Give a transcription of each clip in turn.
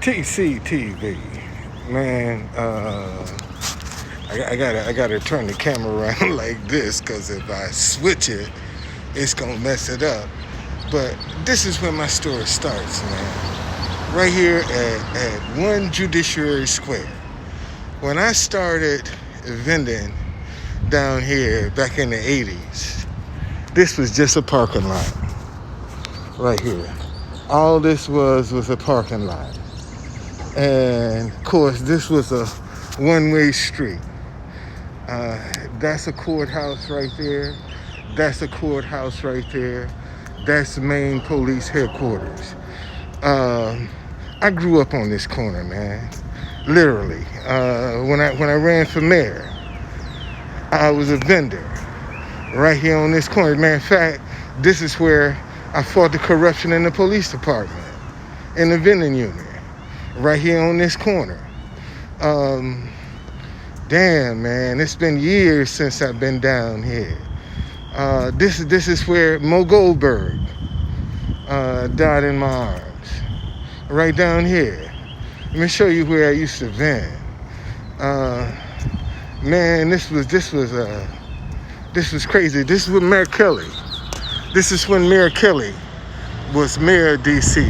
TCTV, man. I gotta turn the camera around like this, because if I switch it, it's gonna mess it up. But this is where my story starts, man. Right here at One Judiciary Square. When I started vending down here back in the 80s, this was just a parking lot right here. All this was a parking lot. And of course, this was a one-way street. That's a courthouse right there. That's a courthouse right there. That's the main police headquarters. I grew up on this corner, man. Literally. When I ran for mayor, I was a vendor right here on this corner. Matter of fact, this is where I fought the corruption in the police department, in the vending unit, right here on this corner. Damn, man, it's been years since I've been down here. This is where Mo Goldberg died in my arms, right down here. Let me show you where I used to vend. Man, this was crazy. This is with Mayor Kelly. This is when Mayor Kelly was mayor of D.C.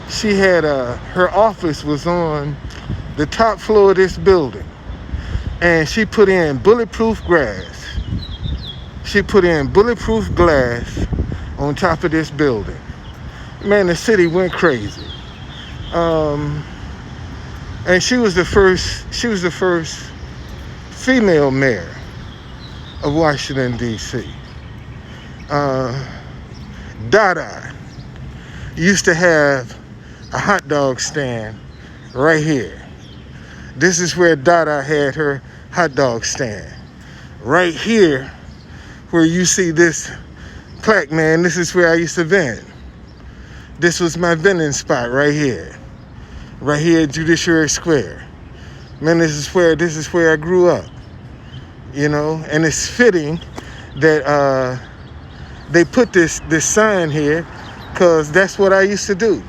She had her office was on the top floor of this building, and she put in bulletproof glass. She put in bulletproof glass on top of this building. Man, the city went crazy. And she was the first female mayor of Washington, D.C. Dada used to have a hot dog stand right here. This is where Dada had her hot dog stand. Right here, where you see this plaque, man, this is where I used to vend. This was my vending spot right here. Right here at Judiciary Square. Man, this is where I grew up. You know, and it's fitting that they put this sign here, because that's what I used to do.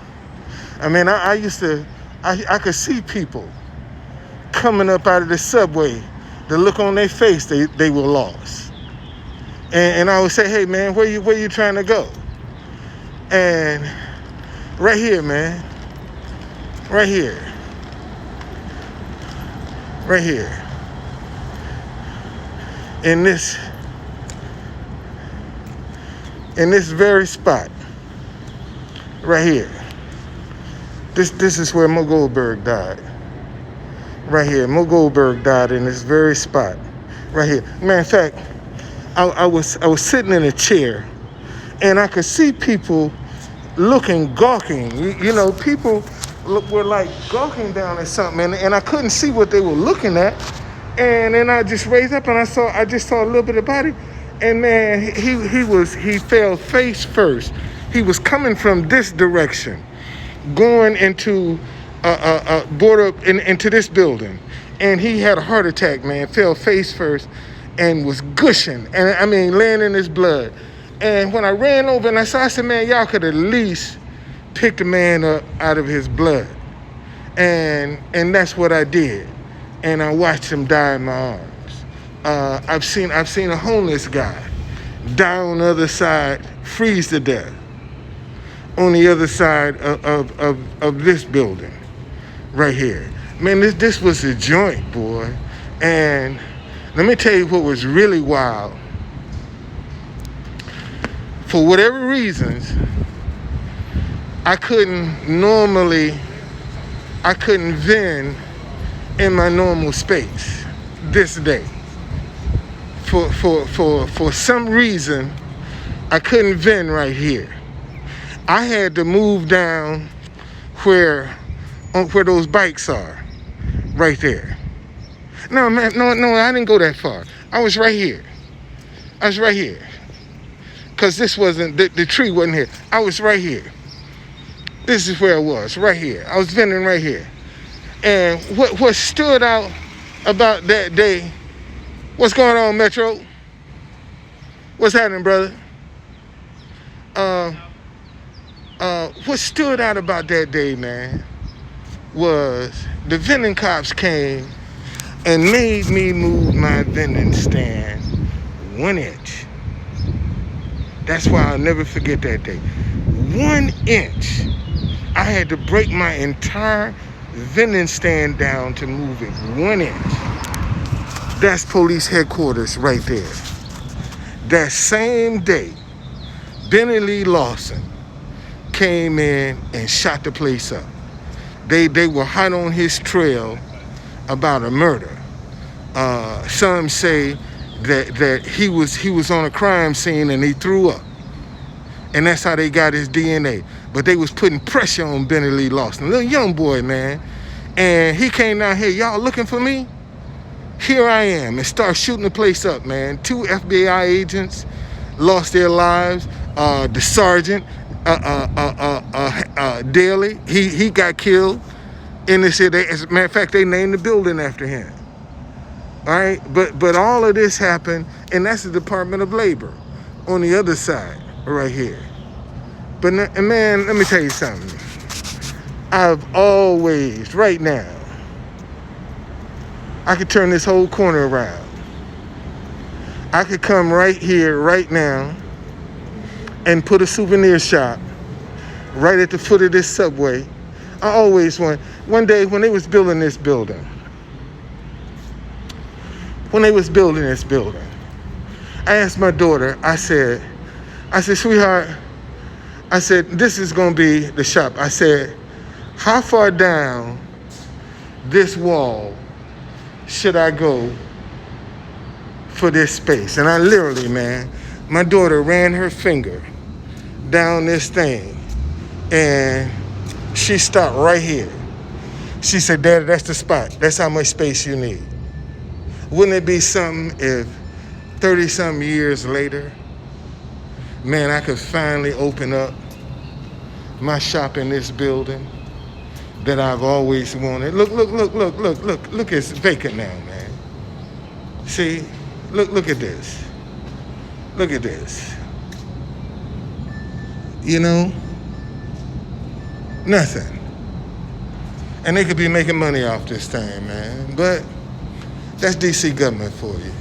I mean, I could see people coming up out of the subway. The look on their face, they were lost. And I would say, hey, man, where you trying to go? And right here, man. Right here. Right here. In this very spot. Right here. This is where Mo Goldberg died. Right here. Mo Goldberg died in this very spot. Right here. Matter of fact, I was sitting in a chair, and I could see people gawking. You know, people were like gawking down at something, and I couldn't see what they were looking at. And then I just raised up, and I just saw a little bit of body. And man, he fell face first. He was coming from this direction, going into border into this building, and he had a heart attack, man. Fell face first and was gushing, and I mean laying in his blood. And when I ran over and I said, man, y'all could at least pick the man up out of his blood. And that's what I did. And I watched him die in my arms. I've seen a homeless guy die on the other side, freeze to death on the other side of this building right here. Man, this was a joint, boy. And let me tell you what was really wild. For whatever reasons, I couldn't vend in my normal space this day. For some reason, I couldn't vend right here. I had to move down where those bikes are, right there. No, man, no, I didn't go that far. I was right here. Because this wasn't, the tree wasn't here. I was right here. This is where I was, right here. I was vending right here. And what stood out about that day, what's going on, Metro? What's happening, brother? What stood out about that day, man, was the vending cops came and made me move my vending stand 1 inch. That's why I'll never forget that day. 1 inch. I had to break my entire vending stand down to move it 1 inch. That's police headquarters right there. That same day, Benny Lee Lawson came in and shot the place up. They were hot on his trail about a murder. Some say that he was on a crime scene and he threw up. And that's how they got his DNA. But they was putting pressure on Benny Lee Lawson, a little young boy, man. And he came down here, y'all looking for me? Here I am, and start shooting the place up, man. 2 FBI agents lost their lives. The sergeant, Daly, he got killed. And they said, as a matter of fact, they named the building after him. All right, but all of this happened, and that's the Department of Labor on the other side, right here. But man, let me tell you something. I've always, right now, I could turn this whole corner around. I could come right here, right now, and put a souvenir shop right at the foot of this subway. I always wanted. One day when they was building this building, I asked my daughter, I said, sweetheart, I said, this is going to be the shop. I said, how far down this wall should I go for this space? And I literally, man, my daughter ran her finger down this thing and she stopped right here. She said, Daddy, that's the spot. That's how much space you need. Wouldn't it be something if 30-something years later, man, I could finally open up my shop in this building that I've always wanted. Look, it's vacant now, man. See, look at this. Look at this. You know, nothing. And they could be making money off this thing, man. But that's DC government for you.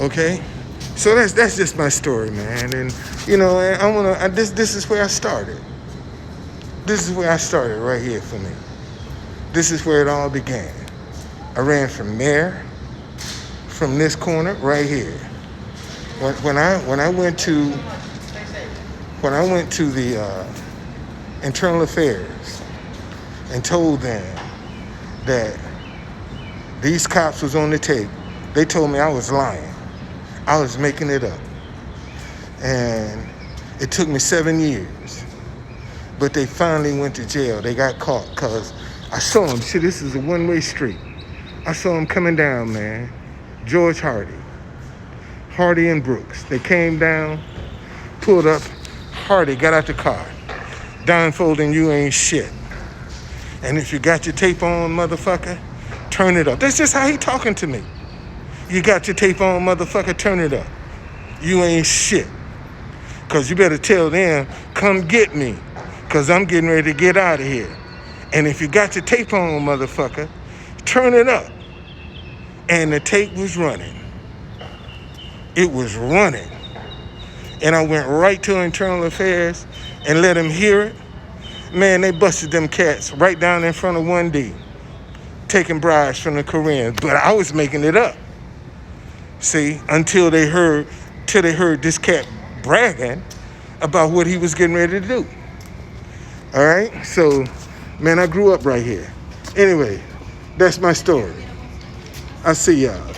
Okay? So that's just my story, man. And you know, this is where I started. This is where I started right here for me. This is where it all began. I ran from there, from this corner right here. When I went to the Internal Affairs and told them that these cops was on the tape, they told me I was lying. I was making it up. And it took me 7 years. But they finally went to jail. They got caught because I saw them. See, this is a one-way street. I saw them coming down, man. George Hardy and Brooks. They came down, pulled up. Hardy got out the car. Blindfolding, you ain't shit. And if you got your tape on, motherfucker, turn it up. That's just how he talking to me. You got your tape on, motherfucker, turn it up. You ain't shit. Because you better tell them, come get me. Because I'm getting ready to get out of here. And if you got your tape on, motherfucker, turn it up. And the tape was running. It was running. And I went right to Internal Affairs and let them hear it. Man, they busted them cats right down in front of 1D, taking bribes from the Koreans. But I was making it up. See, until they heard this cat bragging about what he was getting ready to do. All right? So, man, I grew up right here. Anyway, that's my story. I'll see y'all.